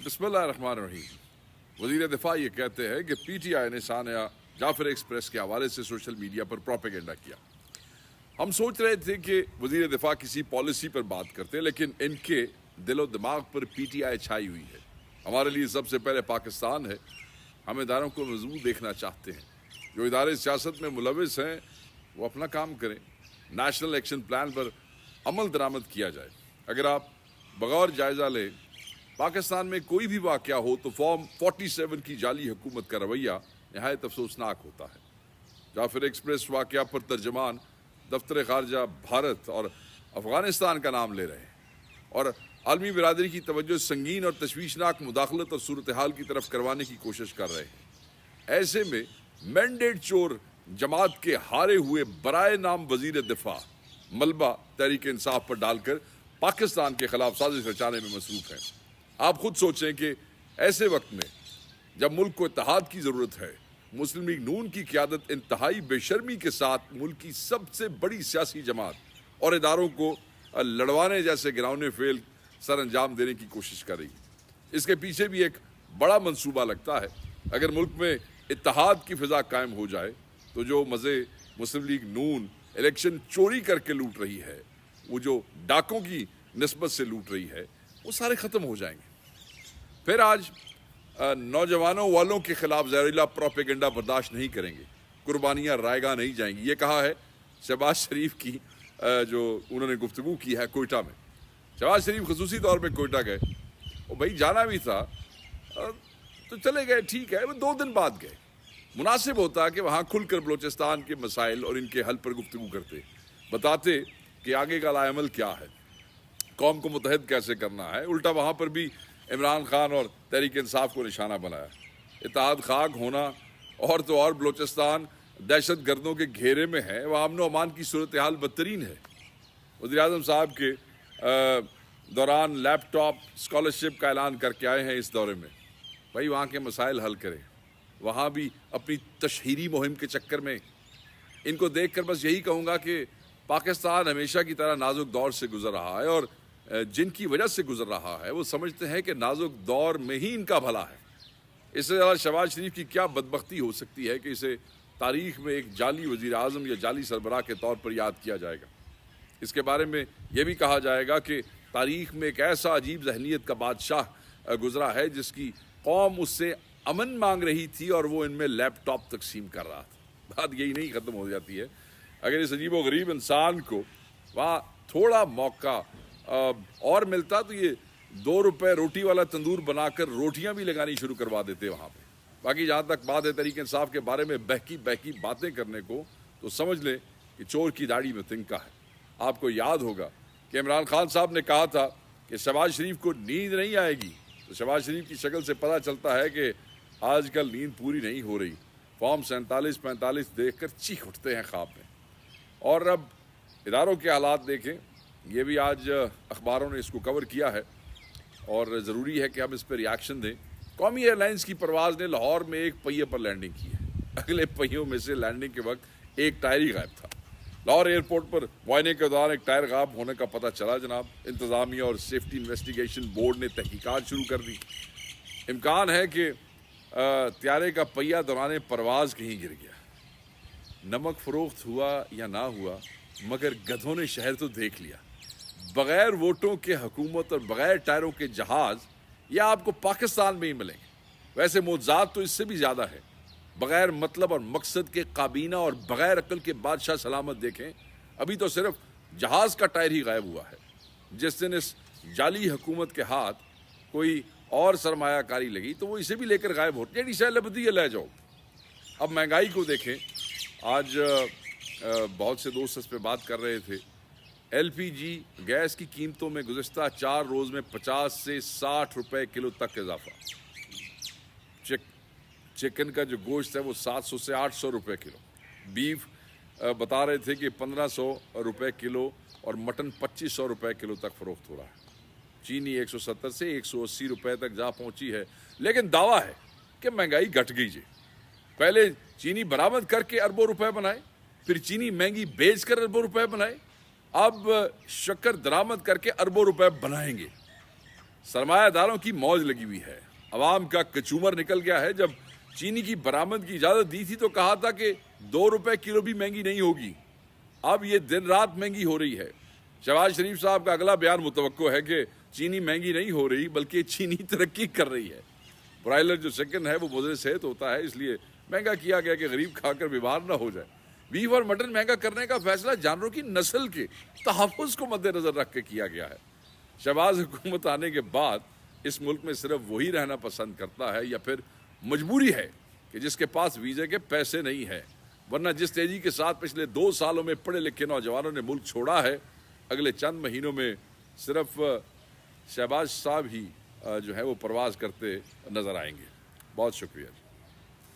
बिस्मिल्लाहिर्रहमानिर्रहीम। वज़ीर दिफा ये कहते हैं कि PTI ने सानिया जाफर एक्सप्रेस के हवाले से सोशल मीडिया पर प्रोपेगेंडा किया। हम सोच रहे थे कि वज़ीर दिफा किसी पॉलिसी पर बात करते हैं, लेकिन इनके दिलो दिमाग पर PTI छाई हुई है। हमारे लिए सबसे पहले पाकिस्तान है। हम इदारों को मजबूत देखना चाहते हैं। जो इदारे सियासत में मुलविस हैं वो अपना काम करें। नेशनल एक्शन प्लान पर अमल दरामद किया जाए। अगर आप बगौर जायज़ा लें पाकिस्तान में कोई भी वाक़या हो तो फॉर्म 47 की जाली हुकूमत का रवैया नहायत अफसोसनाक होता है। जाफर एक्सप्रेस वाक़या पर तर्जमान दफ्तर ख़ारजा भारत और अफ़गानिस्तान का नाम ले रहे हैं और आलमी बिरादरी की तवज्जो संगीन और तशवीशनाक मुदाखलत और सूरत हाल की तरफ करवाने की कोशिश कर रहे हैं। ऐसे में मैंडेट चोर जमात के हारे हुए बराए नाम वज़ीर दिफा मलबा तहरीक इंसाफ पर डालकर पाकिस्तान के खिलाफ साजिश रचाने में मसरूफ़ हैं। आप खुद सोचें कि ऐसे वक्त में जब मुल्क को इत्तेहाद की ज़रूरत है, मुस्लिम लीग नून की क़यादत इंतहाई बेशर्मी के साथ मुल्क की सबसे बड़ी सियासी जमात और इदारों को लड़वाने जैसे गिरावने फेल सर अंजाम देने की कोशिश कर रही है। इसके पीछे भी एक बड़ा मंसूबा लगता है। अगर मुल्क में इत्तेहाद की फ़िज़ा कायम हो जाए तो जो मज़े मुस्लिम लीग नून इलेक्शन चोरी करके लूट रही है, वो जो डाकों की निस्बत से लूट रही है, वो सारे ख़त्म हो जाएंगे। फिर आज नौजवानों वालों के खिलाफ जहरीला प्रोपेगेंडा बर्दाश्त नहीं करेंगे। कुर्बानियाँ रायगा नहीं जाएंगी। ये कहा है शहबाज शरीफ की जो उन्होंने गुफ्तगू की है कोयटा में। शहबाज शरीफ खसूसी तौर पे कोयटा गए और भाई जाना भी था तो चले गए, ठीक है, वो 2 दिन बाद गए। मुनासिब होता कि वहाँ खुलकर बलोचिस्तान के मसाइल और इनके हल पर गुफ्तगू करते, बताते कि आगे का लाएमल क्या है, कौम को मुतहद कैसे करना है। उल्टा वहाँ पर भी इमरान खान और तहरीक इंसाफ को निशाना बनाया। इत्तेहाद खाक होना और तो और बलोचिस्तान दहशत गर्दों के घेरे में है, वहाँ अमन अमान की सूरत हाल बदतरीन है। वज़ीर आज़म साहब के दौरान लैपटॉप स्कॉलरशिप का ऐलान करके आए हैं इस दौरे में। भाई वहाँ के मसाइल हल करें। वहाँ भी अपनी तशहीरी मुहिम के चक्कर में इनको देख कर बस यही कहूँगा कि पाकिस्तान हमेशा की तरह नाजुक दौर से गुजर रहा है और जिनकी वजह से गुजर रहा है वो समझते हैं कि नाजुक दौर में ही इनका भला है। इससे ज़्यादा शहबाज शरीफ की क्या बदबख्ती हो सकती है कि इसे तारीख़ में एक जाली वज़ीर आज़म या जाली सरबराह के तौर पर याद किया जाएगा। इसके बारे में यह भी कहा जाएगा कि तारीख़ में एक ऐसा अजीब जहनीत का बादशाह गुजरा है जिसकी कौम उससे अमन मांग रही थी और वो इनमें लैपटॉप तकसीम कर रहा था। बात यही नहीं ख़त्म हो जाती है। अगर इस अजीब व गरीब इंसान को वहाँ थोड़ा मौका और मिलता तो ये 2 रुपए रोटी वाला तंदूर बनाकर रोटियां भी लगानी शुरू करवा देते वहाँ पे। बाकी जहाँ तक बात है तहरीक इंसाफ के बारे में बहकी बहकी बातें करने को, तो समझ लें कि चोर की दाढ़ी में तिनका है। आपको याद होगा कि इमरान खान साहब ने कहा था कि शहबाज शरीफ को नींद नहीं आएगी, तो शहबाज शरीफ की शक्ल से पता चलता है कि आजकल नींद पूरी नहीं हो रही। फॉर्म 47-45 देख कर चीख उठते हैं ख्वाब में। और अब इदारों के हालात देखें, ये भी आज अखबारों ने इसको कवर किया है और ज़रूरी है कि हम इस पर रिएक्शन दें। कौमी एयरलाइंस की परवाज़ ने लाहौर में एक पहिए पर लैंडिंग की है। अगले पहियों में से लैंडिंग के वक्त एक टायर ही गायब था। लाहौर एयरपोर्ट पर मुआयने के दौरान एक टायर गायब होने का पता चला जनाब। इंतज़ामिया और सेफ्टी इन्वेस्टिगेशन बोर्ड ने तहकीकात शुरू कर दी। इम्कान है कि त्यारे का पहिया दौरान परवाज़ कहीं गिर गया। नमक फ़रोख्त हुआ या ना हुआ, मगर गधों ने शहर तो देख लिया। बग़ैर वोटों के हुकूमत और बग़ैर टायरों के जहाज़ या आपको पाकिस्तान में ही मिलेंगे। वैसे मौज़ात तो इससे भी ज़्यादा है। बग़ैर मतलब और मकसद के काबीना और बग़ैर अक्ल के बादशाह सलामत देखें, अभी तो सिर्फ जहाज़ का टायर ही गायब हुआ है। जिस दिन इस जाली हुकूमत के हाथ कोई और सरमायाकारी लगी तो वो इसे भी लेकर गायब हो जेडी शाह लबदी ले जाओ। अब महंगाई को देखें। आज बहुत से दोस्त इस पर बात कर रहे थे। LPG गैस की कीमतों में गुज़श्ता 4 रोज़ में 50 से 60 रुपए किलो तक इजाफा। चिकन का जो गोश्त है वो 700 से 800 रुपए किलो। बीफ बता रहे थे कि 1500 रुपए किलो और मटन 2500 रुपए किलो तक फ़रोख्त हो रहा है। चीनी 170 से 180 रुपए तक जा पहुंची है। लेकिन दावा है कि महंगाई घट गई जी। पहले चीनी बरामद करके अरबों रुपए बनाए, फिर चीनी महंगी बेचकर अरबों रुपए बनाए, अब शक्कर दरामद करके अरबों रुपए बनाएंगे। सरमाया दारों की मौज लगी हुई है। अवाम का कचूमर निकल गया है। जब चीनी की बरामद की इजाजत दी थी तो कहा था कि 2 रुपए किलो भी महंगी नहीं होगी। अब ये दिन रात महंगी हो रही है। शहबाज शरीफ साहब का अगला बयान मुतवक्को है कि चीनी महंगी नहीं हो रही बल्कि चीनी तरक्की कर रही है। ब्रायलर जो चिकन है वो मुज़र सेहत होता है, इसलिए महंगा किया गया कि गरीब खाकर बीमार ना हो जाए। बीफ और मटन महंगा करने का फैसला जानवरों की नस्ल के तहफ़्फ़ुज़ को मद्देनज़र रख के किया गया है। शहबाज हुकूमत आने के बाद इस मुल्क में सिर्फ वही रहना पसंद करता है या फिर मजबूरी है कि जिसके पास वीज़े के पैसे नहीं है, वरना जिस तेज़ी के साथ पिछले 2 सालों में पढ़े लिखे नौजवानों ने मुल्क छोड़ा है, अगले चंद महीनों में सिर्फ शहबाज साहब ही जो है वो परवाज़ करते नज़र आएंगे। बहुत शुक्रिया।